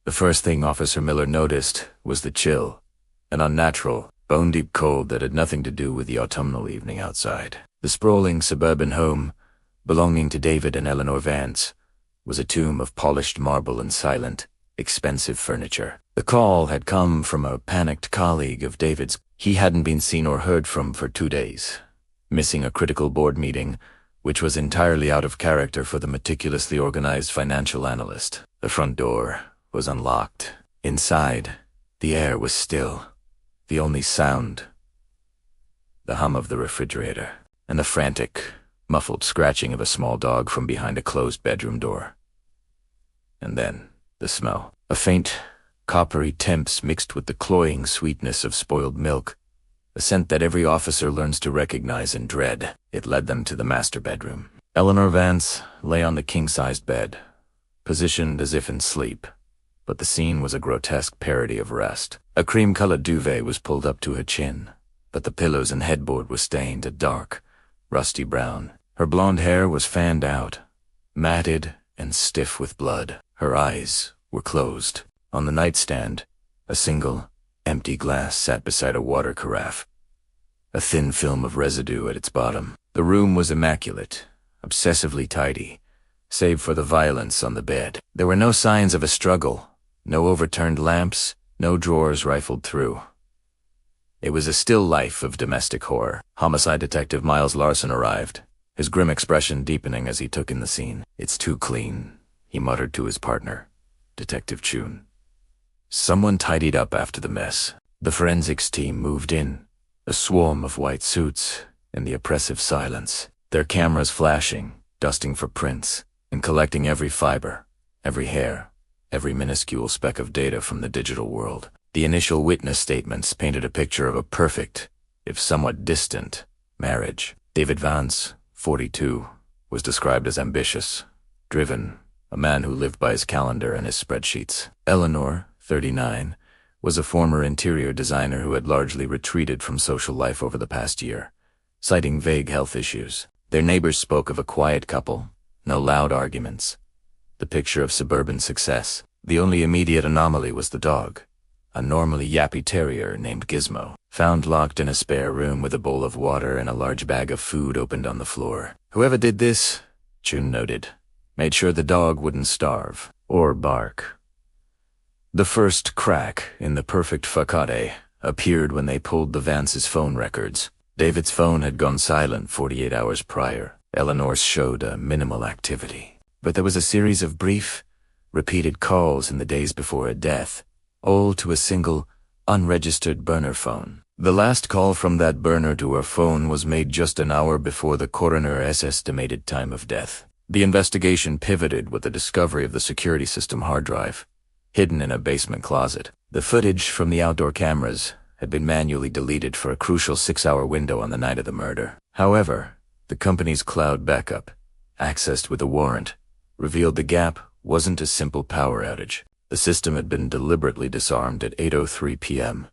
The first thing Officer Miller noticed was the chill, an unnatural, bone-deep cold that had nothing to do with the autumnal evening outside. The sprawling suburban home, belonging to David and Eleanor Vance, was a tomb of polished marble and silent, expensive furniture. The call had come from a panicked colleague of David's he hadn't been seen or heard from for 2 days, missing a critical board meeting, which was entirely out of character for the meticulously organized financial analyst. The front door was unlocked. Inside, the air was still. The only sound, the hum of the refrigerator, and the frantic, muffled scratching of a small dog from behind a closed bedroom door. And then, the smell. A faint, coppery temps mixed with the cloying sweetness of spoiled milk, a scent that every officer learns to recognize and dread. It led them to the master bedroom. Eleanor Vance lay on the king-sized bed, positioned as if in sleep, but the scene was a grotesque parody of rest. A cream-colored duvet was pulled up to her chin, but the pillows and headboard were stained a dark, rusty brown. Her blonde hair was fanned out, matted and stiff with blood. Her eyes were closed. On the nightstand, a single, empty glass sat beside a water carafe, a thin film of residue at its bottom. The room was immaculate, obsessively tidy, save for the violence on the bed. There were no signs of a struggle, no overturned lamps, no drawers rifled through. It was a still life of domestic horror. Homicide Detective Miles Larson arrived, his grim expression deepening as he took in the scene. "It's too clean," he muttered to his partner, Detective Chun. Someone tidied up after the mess. The forensics team moved in, a swarm of white suits in the oppressive silence, their cameras flashing, dusting for prints, and collecting every fiber, every hair, every minuscule speck of data from the digital world. The initial witness statements painted a picture of a perfect, if somewhat distant, marriage. David Vance, 42, was described as ambitious, driven, a man who lived by his calendar and his spreadsheets. Eleanor, 39, was a former interior designer who had largely retreated from social life over the past year, citing vague health issues. Their neighbors spoke of a quiet couple, no loud arguments, the picture of suburban success. The only immediate anomaly was the dog, a normally yappy terrier named Gizmo, found locked in a spare room with a bowl of water and a large bag of food opened on the floor. Whoever did this, Chun noted, made sure the dog wouldn't starve or bark. The first crack in the perfect facade appeared when they pulled the Vance's phone records. David's phone had gone silent 48 hours prior. Eleanor's showed a minimal activity. But there was a series of brief, repeated calls in the days before her death, all to a single, unregistered burner phone. The last call from that burner to her phone was made just an hour before the coroner's estimated time of death. The investigation pivoted with the discovery of the security system hard drive, hidden in a basement closet. The footage from the outdoor cameras had been manually deleted for a crucial 6-hour window on the night of the murder. However, the company's cloud backup, accessed with a warrant, revealed the gap wasn't a simple power outage. The system had been deliberately disarmed at 8:03 p.m.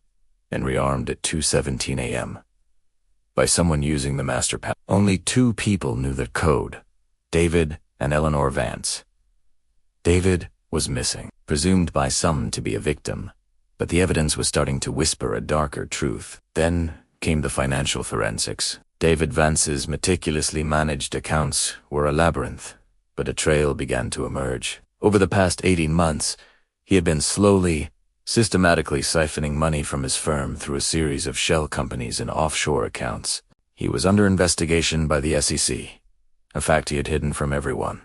and rearmed at 2:17 a.m. by someone using the master password. Only 2 people knew the code, David and Eleanor Vance. David was missing, presumed by some to be a victim, but the evidence was starting to whisper a darker truth. Then came the financial forensics. David Vance's meticulously managed accounts were a labyrinth, but a trail began to emerge. Over the past 18 months, he had been slowly, systematically siphoning money from his firm through a series of shell companies and offshore accounts. He was under investigation by the SEC, a fact he had hidden from everyone,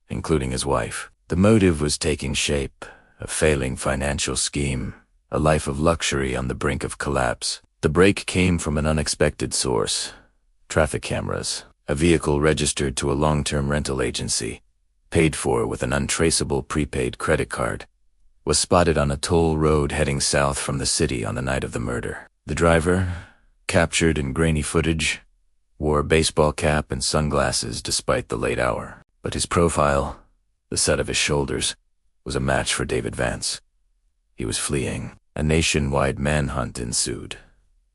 including his wife. The motive was taking shape, a failing financial scheme, a life of luxury on the brink of collapse. The break came from an unexpected source: traffic cameras. A vehicle registered to a long-term rental agency, paid for with an untraceable prepaid credit card, was spotted on a toll road heading south from the city on the night of the murder. The driver, captured in grainy footage, wore a baseball cap and sunglasses despite the late hour. But his profile, the set of his shoulders, was a match for David Vance. He was fleeing. A nationwide manhunt ensued,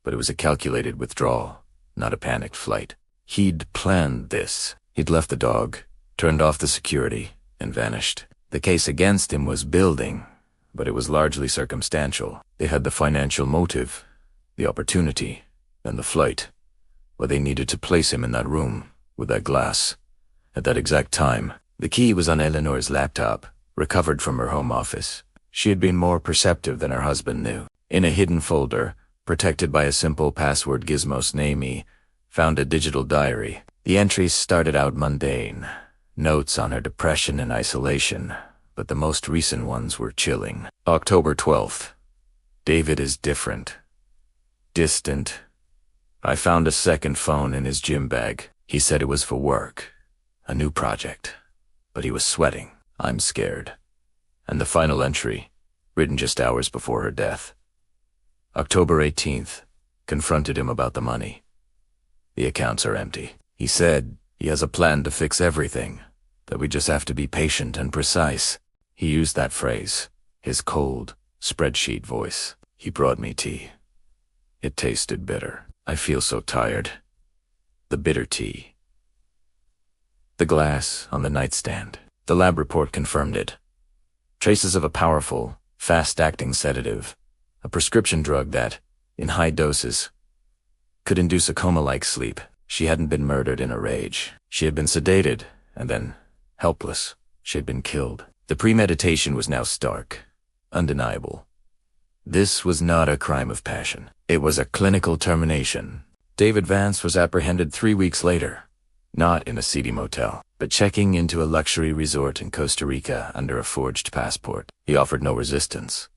but it was a calculated withdrawal, not a panicked flight. He'd planned this. He'd left the dog, turned off the security, and vanished. The case against him was building, but it was largely circumstantial. They had the financial motive, the opportunity, and the flight, but they needed to place him in that room, with that glass, at that exact time. The key was on Eleanor's laptop, recovered from her home office. She had been more perceptive than her husband knew. In a hidden folder, protected by a simple password gizmo Namey, found a digital diary. The entries started out mundane, notes on her depression and isolation, but the most recent ones were chilling. October 12th. David is different. Distant. I found a second phone in his gym bag. He said it was for work, a new project, but he was sweating. I'm scared. And the final entry, written just hours before her death. October 18th, confronted him about the money. The accounts are empty. He said he has a plan to fix everything, that we just have to be patient and precise. He used that phrase, his cold, spreadsheet voice. He brought me tea. It tasted bitter. I feel so tired. The bitter tea. The glass on the nightstand. The lab report confirmed it. Traces of a powerful, fast-acting sedative, a prescription drug that, in high doses, could induce a coma-like sleep. She hadn't been murdered in a rage. She had been sedated, and then, helpless, she had been killed. The premeditation was now stark, undeniable. This was not a crime of passion. It was a clinical termination. David Vance was apprehended 3 weeks later, not in a seedy motel, but checking into a luxury resort in Costa Rica under a forged passport. He offered no resistance,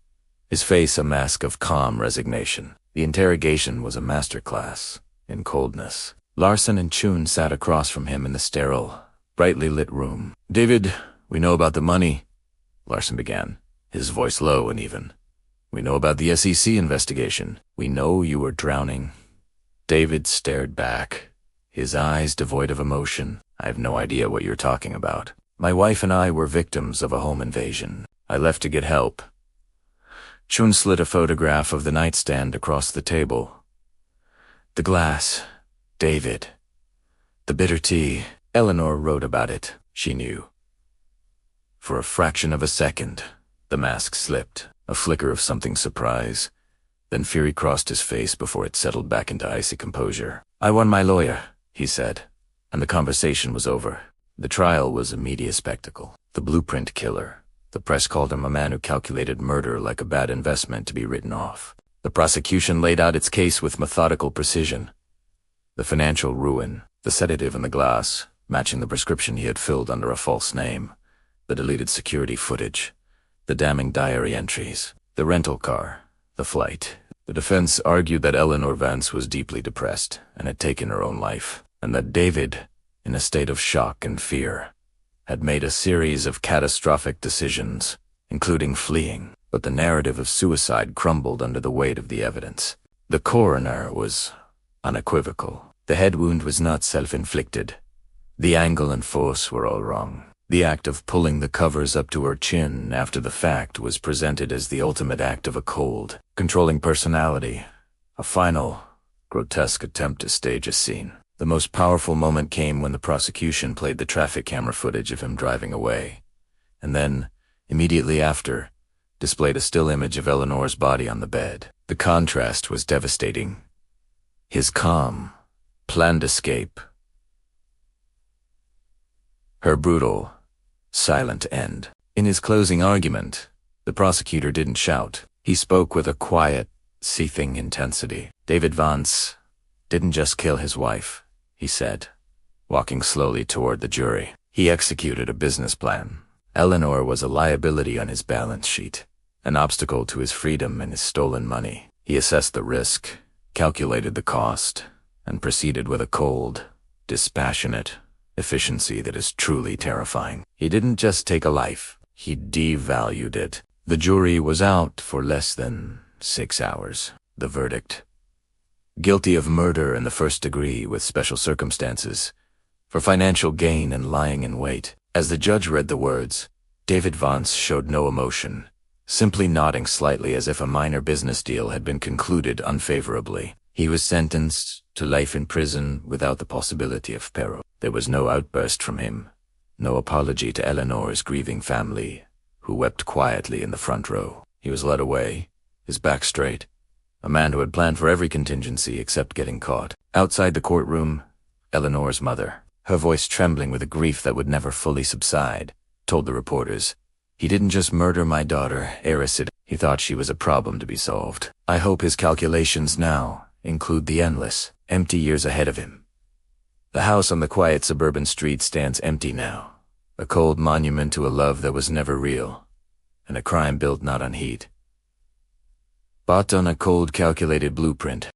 his face a mask of calm resignation. The interrogation was a masterclass in coldness. Larson and Chun sat across from him in the sterile, brightly lit room. "David, we know about the money," Larson began, his voice low and even. "We know about the SEC investigation. We know you were drowning." David stared back, his eyes devoid of emotion. "I have no idea what you're talking about. My wife and I were victims of a home invasion. I left to get help." Chun slid a photograph of the nightstand across the table. "The glass. David. The bitter tea. Eleanor wrote about it. She knew." For a fraction of a second, the mask slipped, a flicker of something surprise. Then fury crossed his face before it settled back into icy composure. "I won my lawyer," he said, and the conversation was over. The trial was a media spectacle. The blueprint killer. The press called him a man who calculated murder like a bad investment to be written off. The prosecution laid out its case with methodical precision. The financial ruin, the sedative in the glass, matching the prescription he had filled under a false name, the deleted security footage, the damning diary entries, the rental car, the flight. The defense argued that Eleanor Vance was deeply depressed and had taken her own life, and that David, in a state of shock and fear, had made a series of catastrophic decisions, including fleeing. But the narrative of suicide crumbled under the weight of the evidence. The coroner was unequivocal. The head wound was not self-inflicted. The angle and force were all wrong. The act of pulling the covers up to her chin after the fact was presented as the ultimate act of a cold, controlling personality, a final, grotesque attempt to stage a scene. The most powerful moment came when the prosecution played the traffic camera footage of him driving away, and then, immediately after, displayed a still image of Eleanor's body on the bed. The contrast was devastating. His calm, planned escape. Her brutal, silent end. In his closing argument, the prosecutor didn't shout. He spoke with a quiet, seething intensity. David Vance didn't just kill his wife, he said, walking slowly toward the jury. He executed a business plan. Eleanor was a liability on his balance sheet, an obstacle to his freedom and his stolen money. He assessed the risk, calculated the cost, and proceeded with a cold, dispassionate efficiency that is truly terrifying. He didn't just take a life, he devalued it. The jury was out for less than 6 hours. The verdict: guilty of murder in the first degree with special circumstances, for financial gain and lying in wait. As the judge read the words, David Vance showed no emotion, simply nodding slightly as if a minor business deal had been concluded unfavorably. He was sentenced to life in prison without the possibility of parole. There was no outburst from him, no apology to Eleanor's grieving family, who wept quietly in the front row. He was led away, his back straight, a man who had planned for every contingency except getting caught. Outside the courtroom, Eleanor's mother, her voice trembling with a grief that would never fully subside, told the reporters, "He didn't just murder my daughter, Eris. He thought she was a problem to be solved. I hope his calculations now include the endless, empty years ahead of him." The house on the quiet suburban street stands empty now, a cold monument to a love that was never real, and a crime built not on heat, but on a cold, calculated blueprint.